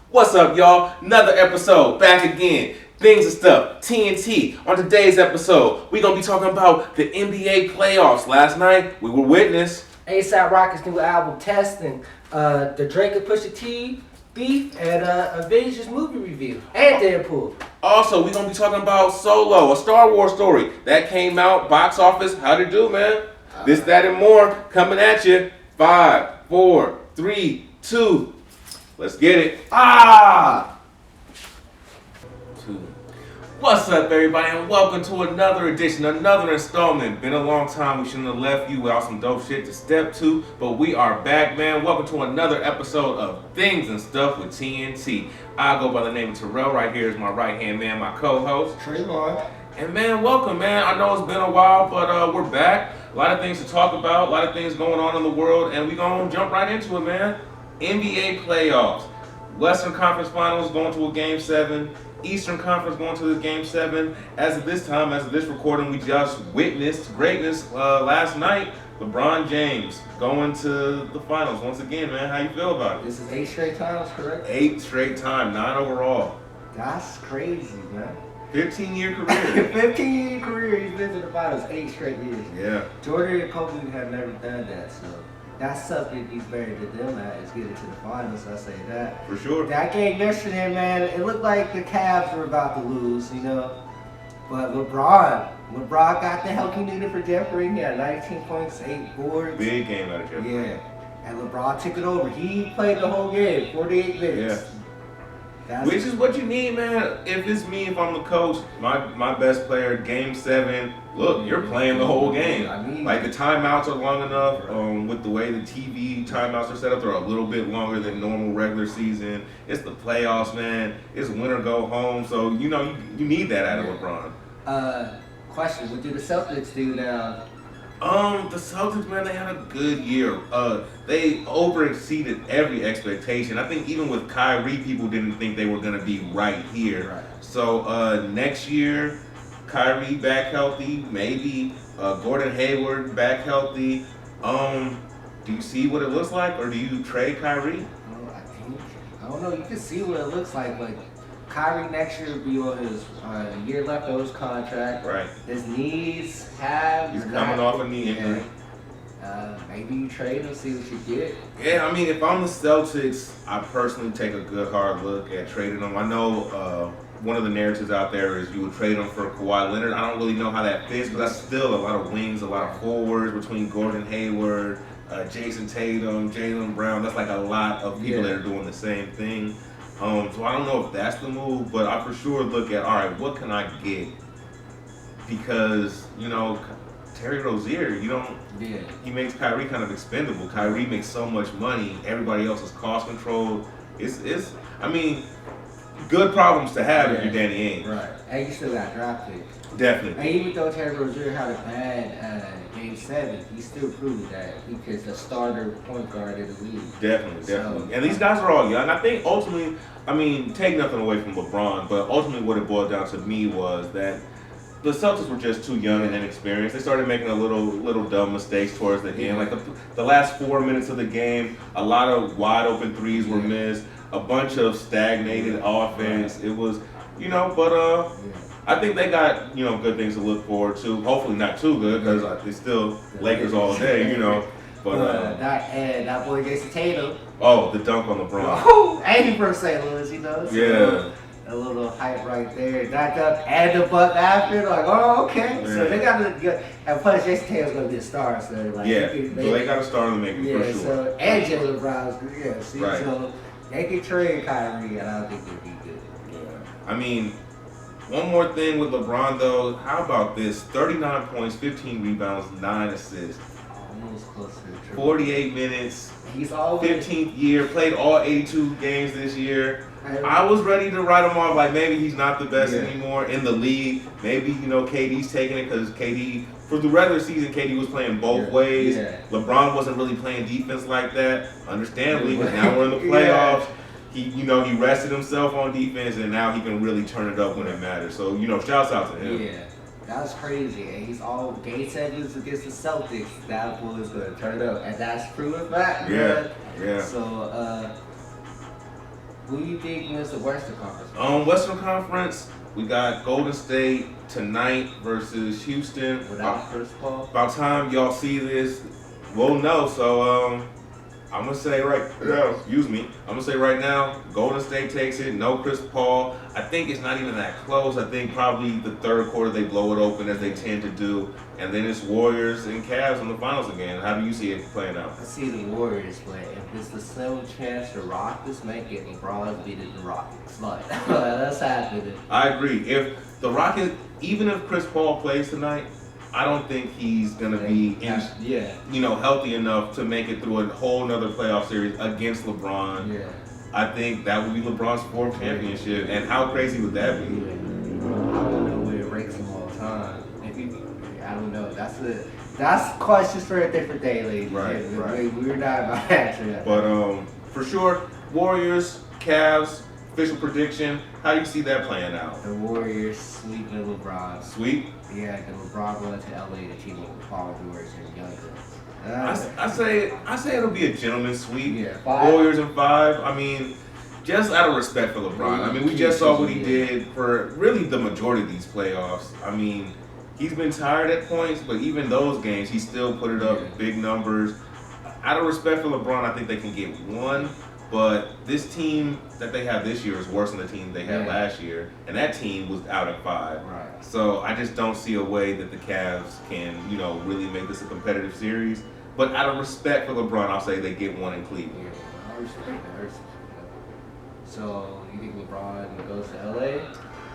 What's up, y'all? Another episode, back again. Things and Stuff, TNT. On today's episode, we're going to be talking about the NBA playoffs. Last night, we were witness. A$AP Rocky's new album, Test, and the Drake and Pusha T beef, and Avengers movie review, and Deadpool. Also, we're going to be talking about Solo, a Star Wars story. That came out, box office, how'd it do, man? This, that, and more coming at you. 5, 4, 3, 2. Let's get it. What's up, everybody, and welcome to another edition, another installment. Been a long time. We shouldn't have left you without some dope shit to step to, but we are back, man. Welcome to another episode of Things and Stuff with TNT. I go by the name of Terrell. Right here is my right-hand man, my co-host. Trayvon. And man, welcome, man. I know it's been a while, but we're back. A lot of things to talk about, a lot of things going on in the world, and we're going to jump right into it, man. NBA playoffs. Western Conference Finals going to a Game 7. Eastern Conference going to the Game 7. As of this time, as of this recording, we just witnessed greatness last night. LeBron James going to the finals once again, man. How you feel about it? This is 8 straight times, correct? 8 straight time, 9 overall. That's crazy, man. 15-year career. 15-year career, he's been to the finals 8 straight years. Yeah. Jordan and Kobe have never done that, so that's something he's better than them at, is getting to the finals, I say that. For sure. That game yesterday, man, it looked like the Cavs were about to lose, you know. But LeBron got the help he needed for Jeffrey. He had 19 points, 8 boards. Big game out of Jeffrey. Yeah. And LeBron took it over. He played the whole game, 48 minutes. Yeah. Which is what you need, man. If it's me, if I'm the coach, my best player, Game 7, look, you're playing the whole game. I mean, like, the timeouts are long enough. With the way the TV timeouts are set up, they're a little bit longer than normal regular season. It's the playoffs, man. It's win or go home. So, you know, you need that out of LeBron. Question, what do the Celtics do now? The Celtics, man, they had a good year. They over-exceeded every expectation. I think even with Kyrie, people didn't think they were going to be right here. Right. So next year, Kyrie back healthy, maybe Gordon Hayward back healthy. Do you see what it looks like, or do you trade Kyrie? I don't know. You can see what it looks like. Like, Kyrie next year will be on his year left of his contract. Right. His knees have. He's coming off a knee injury. Maybe you trade him, see what you get. Yeah, I mean, if I'm the Celtics, I personally take a good hard look at trading them. I know one of the narratives out there is you would trade them for Kawhi Leonard. I don't really know how that fits, but that's still a lot of wings, a lot of forwards between Gordon Hayward, Jason Tatum, Jaylen Brown. That's like a lot of people that are doing the same thing. So I don't know if that's the move, but I for sure look at, all right, what can I get? Because, you know, Terry Rozier, he makes Kyrie kind of expendable. Kyrie makes so much money. Everybody else is cost controlled. It's I mean, good problems to have if you're Danny Ainge. Right. And you still got draft picks. Definitely. And even though Terry Rozier had a bad Game 7, he still proved that he's a starter point guard in the league. Definitely. So, And these guys are all young. I think ultimately, I mean, take nothing away from LeBron, but ultimately what it boiled down to me was that the Celtics were just too young and inexperienced. They started making a little dumb mistakes towards the end. Like the last 4 minutes of the game, a lot of wide open threes were missed, a bunch of stagnated offense. It was, but I think they got, good things to look forward to. Hopefully not too good, because it's still Lakers all day, But that boy Jason Tatum. Oh, the dunk on LeBron. Oh, and he from St. Louis, So yeah. A little hype right there. That dunk and the buck after, like, oh, okay. Yeah. So they got to get, and plus Jason Tatum's going to be a star, so like, they got to start in the making for sure. So, and Jaylen Brown's good, right. So they can trade Kyrie, and I don't think they'd be good. Yeah. I mean, one more thing with LeBron, though. How about this? 39 points, 15 rebounds, 9 assists. Almost close to the triple. 48 minutes. He's always 15th year. Played all 82 games this year. I was ready to write him off. Like, maybe he's not the best anymore in the league. Maybe, KD's taking it because KD, for the regular season, KD was playing both ways. Yeah. LeBron wasn't really playing defense like that. Understandably, because now we're in the playoffs. He rested himself on defense, and now he can really turn it up when it matters. So, shouts out to him. Yeah, that's crazy. And he's all Game 7s against the Celtics. That boy is going to turn it up. And that's proven fact. Yeah. So, Who do you think wins the Western Conference? Western Conference, we got Golden State tonight versus Houston. Without Chris Paul? About time y'all see this, we'll know. So I'm gonna say right now, I'm gonna say right now, Golden State takes it. No Chris Paul. I think it's not even that close. I think probably the third quarter they blow it open as they tend to do, and then it's Warriors and Cavs in the finals again. How do you see it playing out? I see the Warriors, but if it's the same chance the Rockets make it, LeBron beating the Rockets. But that's happening. I agree. If the Rockets, even if Chris Paul plays tonight, I don't think he's gonna be healthy enough to make it through a whole nother playoff series against LeBron. Yeah. I think that would be LeBron's fourth championship, and how crazy would that be? I don't know where it ranks him all time. I don't know. That's questions for a different day, ladies. Right. We're not about to answer that. But for sure, Warriors, Cavs. Official prediction. How do you see that playing out? The Warriors sweeping LeBron. Sweep? Yeah, the LeBron going to LA to team up with Paul George and Young Guns. I say it'll be a gentleman's sweep. Yeah, 5. Warriors in 5. I mean, just out of respect for LeBron. I mean, we just saw what he did for really the majority of these playoffs. I mean, he's been tired at points, but even those games, he still put it up big numbers. Out of respect for LeBron, I think they can get one. But this team that they have this year is worse than the team they had last year, and that team was out at 5. Right. So I just don't see a way that the Cavs can, really make this a competitive series. But out of respect for LeBron, I'll say they get one in Cleveland. Yeah, I respect that. So you think LeBron goes to LA?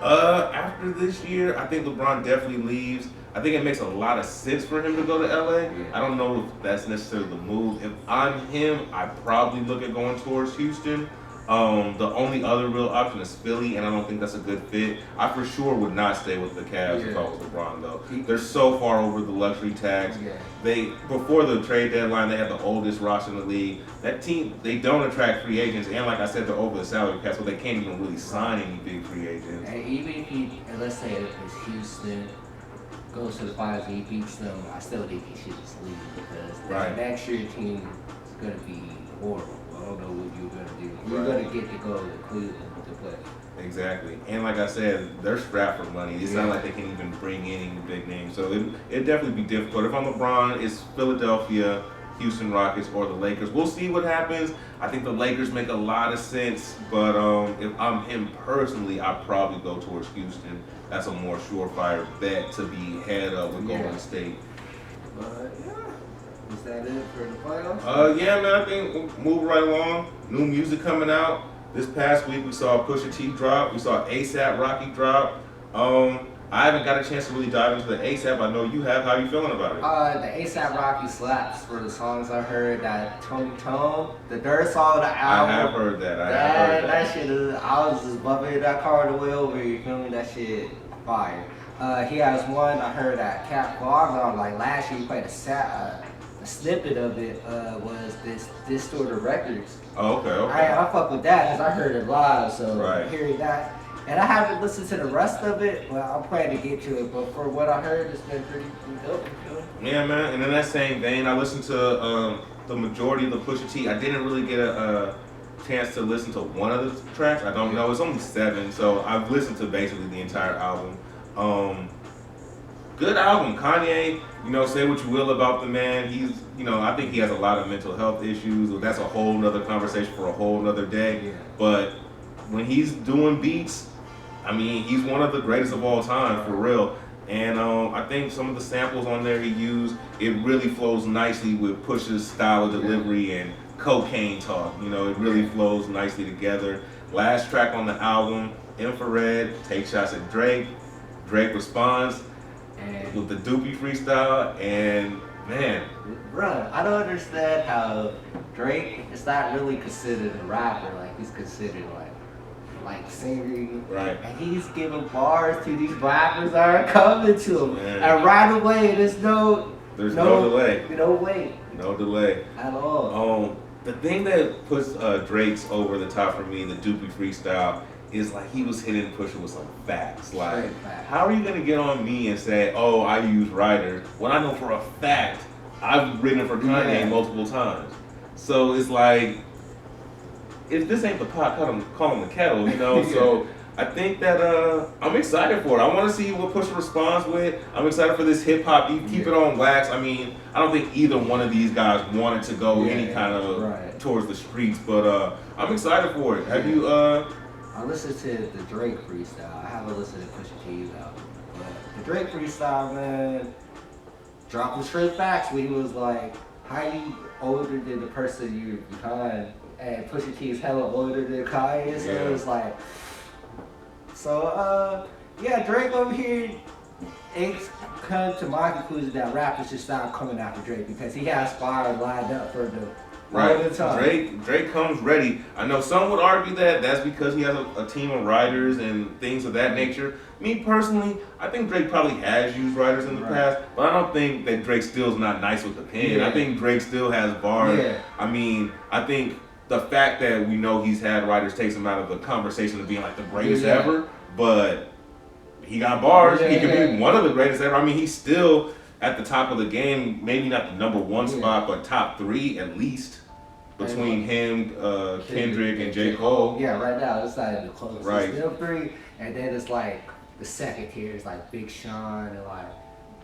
After this year, I think LeBron definitely leaves. I think it makes a lot of sense for him to go to LA. Yeah. I don't know if that's necessarily the move. If I'm him, I probably look at going towards Houston. The only other real option is Philly, and I don't think that's a good fit. I for sure would not stay with the Cavs if I was LeBron, though. They're so far over the luxury tax. Yeah. Before the trade deadline, they had the oldest roster in the league. That team, they don't attract free agents, and like I said, they're over the salary cap, so they can't even really sign any big free agents. And even if let's say it's Houston goes to the finals and he beats them, I still think he should just leave because the next year team is going to be horrible. I don't know what you're going to do. You're going to get to go to Cleveland to play. Exactly. And like I said, they're strapped for money. It's not like they can even bring in any big names. So it'd definitely be difficult. If I'm LeBron, it's Philadelphia, Houston Rockets, or the Lakers. We'll see what happens. I think the Lakers make a lot of sense, but if I'm him personally, I'd probably go towards Houston. That's a more surefire bet to be head up with Golden State. But is that it for the playoffs? Yeah, man, I think we'll move right along. New music coming out. This past week we saw Pusha T drop. We saw A$AP Rocky drop. I haven't got a chance to really dive into the A$AP. I know you have. How are you feeling about it? The A$AP Rocky slaps for the songs I heard. That Tony Tone, the Dirt song, the album. I have heard that. That shit is, I was just bumping that car the way over. You feel me? That shit fire. He has one. I heard that Cap Vaughn like last year. He played a snippet of it. Was this Distorted Records? Oh, okay. I fuck with that because I heard it live. So hearing that. And I haven't listened to the rest of it, but I'm planning to get to it. But for what I heard, it's been pretty dope. Yeah, man. And in that same vein, I listened to the majority of the Pusha T. I didn't really get a chance to listen to one of the tracks. I don't know. It's only 7, so I've listened to basically the entire album. Good album. Kanye, say what you will about the man. He's, I think he has a lot of mental health issues. That's a whole nother conversation for a whole nother day. Yeah. But when he's doing beats, I mean, he's one of the greatest of all time, for real. And I think some of the samples on there he used, it really flows nicely with Pusha's style of delivery and cocaine talk. It really flows nicely together. Last track on the album, Infrared, Take Shots at Drake. Drake responds with the Doopy freestyle, and man. Bruh, I don't understand how Drake is not really considered a rapper. Like, he's considered like singing, right? And he's giving bars to these rappers that are coming to him, and right away there's no delay, no delay at all. The thing that puts Drake's over the top for me, the Doopy freestyle, is like he was hitting Pusha with some facts. Like, how are you gonna get on me and say, "Oh, I use writers," when I know for a fact I've written for Kanye multiple times? So it's like, if this ain't the pot, call him the kettle, you know. Yeah. So I think that I'm excited for it. I want to see what Pusha responds with. I'm excited for this hip hop beat. Keep it on wax. I mean, I don't think either one of these guys wanted to go any kind of towards the streets, but I'm excited for it. Have you? I listened to the Drake freestyle. I haven't listened to Pusha T's album, but the Drake freestyle, man, dropping straight facts when he was like, "How you older than the person you're behind?" And Pusha T is hella older than Kanye, so it was like. So, yeah, Drake over here, it's come to my conclusion that rappers should stop coming after Drake because he has fire lined up for the time. Drake comes ready. I know some would argue that that's because he has a team of writers and things of that nature. Me personally, I think Drake probably has used writers in the past, but I don't think that Drake still's not nice with the pen. I think Drake still has bars. I mean, I think the fact that we know he's had writers takes him out of the conversation of being like the greatest ever, but he got bars. He could be one of the greatest ever. I mean, he's still at the top of the game, maybe not the number one spot, but top 3 at least between him, Kendrick, and J. Cole. Yeah, right now it's not even close. Right. It's still 3, and then it's like the second tier is like Big Sean and like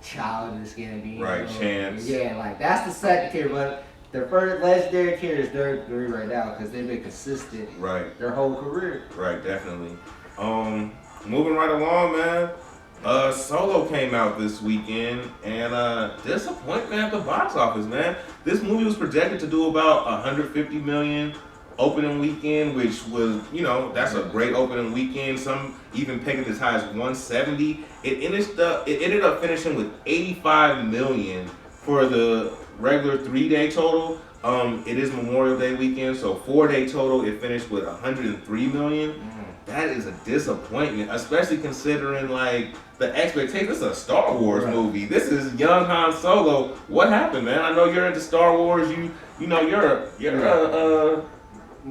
Childish Gambino. Right, Chance. Yeah, like that's the second tier, but the first legendary tier is their 3 right now because they've been consistent their whole career. Right, definitely. Moving right along, man. Solo came out this weekend, and disappointment at the box office, man. This movie was projected to do about 150 million opening weekend, which was, you know, that's a great opening weekend. Some even peg it as high as 170. It ended up finishing with 85 million for the regular 3-day total. It is Memorial Day weekend, so 4-day total, it finished with 103 million. That is a disappointment, especially considering like the expectation. This is a Star Wars movie. This is young Han Solo. What happened, man? I know you're into Star Wars. You know you're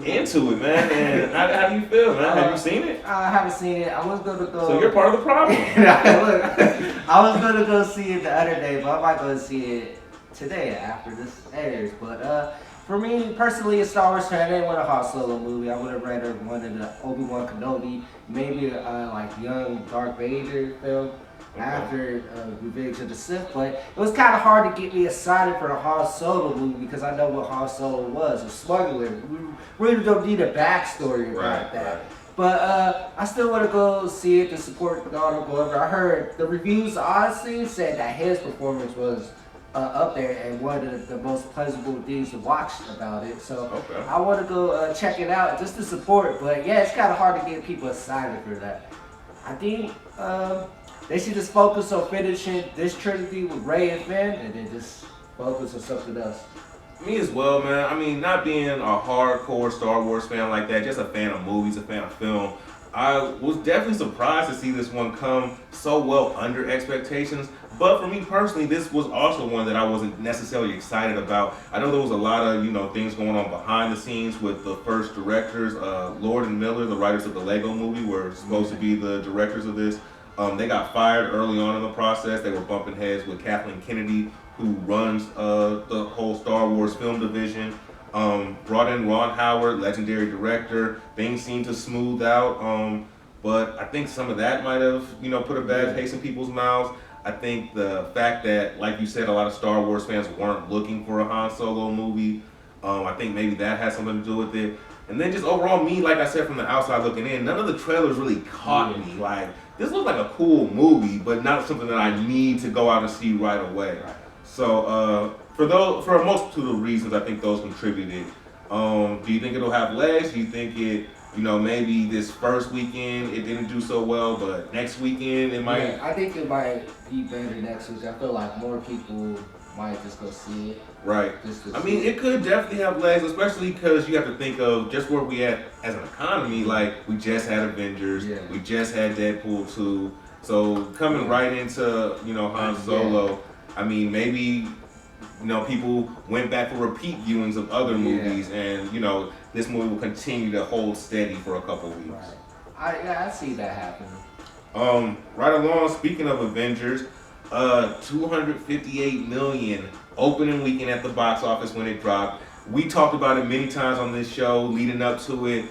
into it, man. And how do you feel, man? Have you seen it? I haven't seen it. I was gonna go. So you're part of the problem. I was gonna go see it the other day, but I might go see it today after this airs. But for me personally, a Star Wars fan, I didn't want a Han Solo movie. I would have rather wanted an Obi-Wan Kenobi, maybe like young Darth Vader film after Revenge of the Sith. But it was kind of hard to get me excited for a Han Solo movie because I know what Han Solo was, a smuggler. We really don't need a backstory about that. Right. But I still want to go see it to support Donald Glover. I heard the reviews honestly said that his performance was up there and one of the most pleasurable things to watch about it. So I want to go check it out just to support. But yeah, it's kind of hard to get people excited for that. I think they should just focus on finishing this trilogy with Rey and Finn and then just focus on something else. Me as well, man. I mean, not being a hardcore Star Wars fan like that, just a fan of movies, a fan of film, I was definitely surprised to see this one come so well under expectations. But for me personally, this was also one that I wasn't necessarily excited about. I know there was a lot of, things going on behind the scenes with the first directors. Lord and Miller, the writers of the Lego movie, were supposed to be the directors of this. They got fired early on in the process. They were bumping heads with Kathleen Kennedy, who runs the whole Star Wars film division. Brought in Ron Howard, legendary director. Things seemed to smooth out, but I think some of that might have, put a bad taste in people's mouths. I think the fact that, like you said, a lot of Star Wars fans weren't looking for a Han Solo movie. I think maybe that has something to do with it. And then just overall, me, like I said, from the outside looking in, none of the trailers really caught me. Like, this looks like a cool movie, but not something that I need to go out and see right away. So, for most of the reasons, I think those contributed. Do you think it'll have legs? Do you think it, maybe this first weekend it didn't do so well, but next weekend it might? Yeah, I think it might be better next week. I feel like more people might just go see it. Right. I mean, it could definitely have legs, especially because you have to think of just where we at as an economy. Like, we just had Avengers, we just had Deadpool 2. So coming right into, Han Solo, I mean, maybe, people went back for repeat viewings of other movies, and, this movie will continue to hold steady for a couple weeks. Right. I see that happening. Right along, speaking of Avengers, 258 million opening weekend at the box office when it dropped. We talked about it many times on this show leading up to it.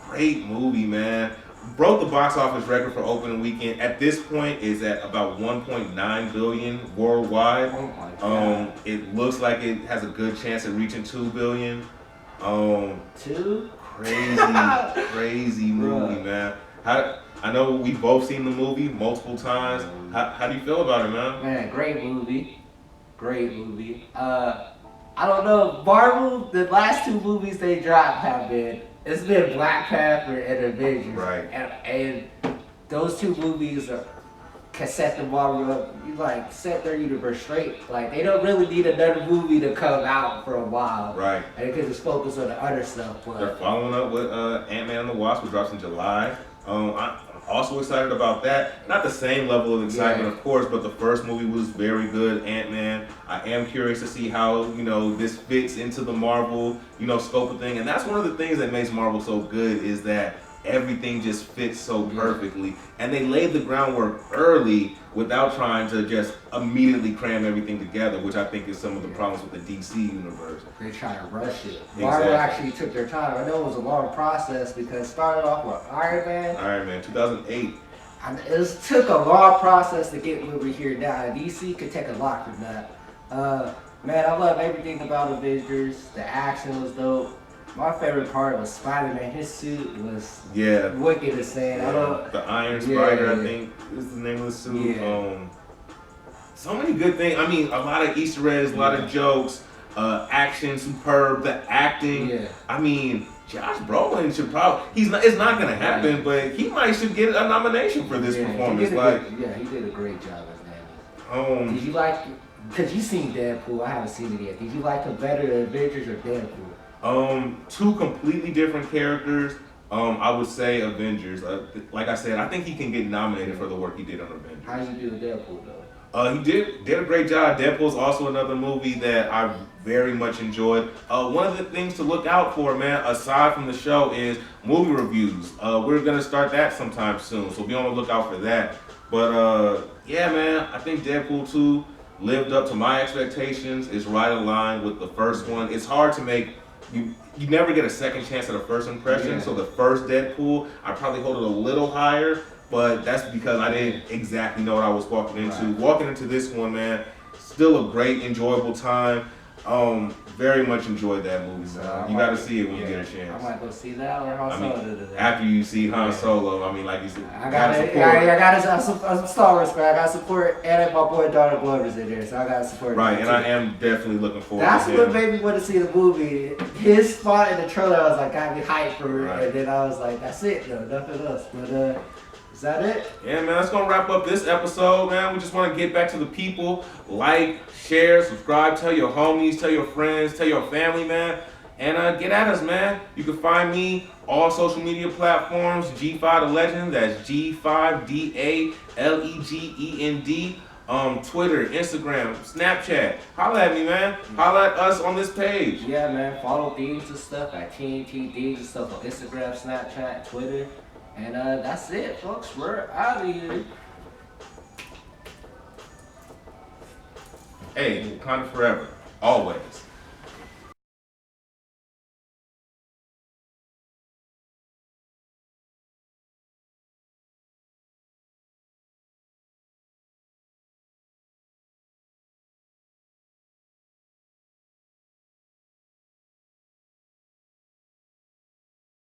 Great movie, man. Broke the box office record for opening weekend. At this point, is at about 1.9 billion worldwide. Oh my God. It looks like it has a good chance at reaching 2 billion. Two? Crazy movie, man. I know we've both seen the movie multiple times. How do you feel about it, man? Man, great movie. Great movie. I don't know. Marvel, the last two movies they dropped have been, it's been Black Panther and Avengers. Right. And those two movies can set the Marvel up, like, set their universe straight. Like, they don't really need another movie to come out for a while. Right. And they can just focus on the other stuff. But They're following up with Ant-Man and the Wasp, which drops in July. I'm also excited about that. Not the same level of excitement, of course, but the first movie was very good, Ant-Man. I am curious to see how, this fits into the Marvel, scope of thing. And that's one of the things that makes Marvel so good is that everything just fits so perfectly. And they laid the groundwork early without trying to just immediately cram everything together, which I think is some of the problems with the DC universe. they try to rush it. Marvel actually took their time. I know it was a long process because it started off with Iron Man, 2008. And it took a long process to get where we're here now. And DC could take a lot from that. Man, I love everything about Avengers. The action was dope. My favorite part was Spider-Man. His suit was wicked to say. The Iron Spider, I think, is the name of the suit. Yeah. So many good things. I mean, a lot of Easter eggs, a lot of jokes, action, superb, the acting. Yeah. I mean, Josh Brolin should probably, it's not going to happen, but he should get a nomination for this performance. He did a great job as Danny. Did you like, because you seen Deadpool, I haven't seen it yet. Did you like him better than Avengers or Deadpool? Two completely different characters. I would say Avengers. Like I said, I think he can get nominated for the work he did on Avengers. How did you do with Deadpool though? He did a great job. Deadpool's also another movie that I very much enjoyed. One of the things to look out for, man, aside from the show, is movie reviews. We're gonna start that sometime soon, so be on the lookout for that. But yeah, man, I think Deadpool 2 lived up to my expectations. It's right in line with the first one. It's hard to make. You never get a second chance at a first impression, so the first Deadpool, I probably hold it a little higher, but that's because I didn't exactly know what I was walking into. Right. Walking into this one, man, still a great, enjoyable time. Very much enjoyed that movie, so you got to see it when you get a chance. I might go see that or Han Solo. After you see Han Solo, I mean, like you said, I got I'm Star Wars fan. I got to support, and my boy Donald Glover's in there, so I got to support. Right, and I am definitely looking forward. That's to what made me want to see the movie. His spot in the trailer, I was like, got me hyped for it, and then I was like, that's it, though, nothing else. But is that it? Yeah, man, that's going to wrap up this episode, man. We just want to get back to the people. Like, share, subscribe, tell your homies, tell your friends, tell your family, man. And get at us, man. You can find me all social media platforms, G5 the Legend. That's G5DALEGEND. Twitter, Instagram, Snapchat. Holla at me, man. Holla at us on this page. Yeah, man. Follow Things&Stuff at TNT Things&Stuff on Instagram, Snapchat, Twitter. And that's it, folks. We're out of here. Hey, Wakanda forever. Always.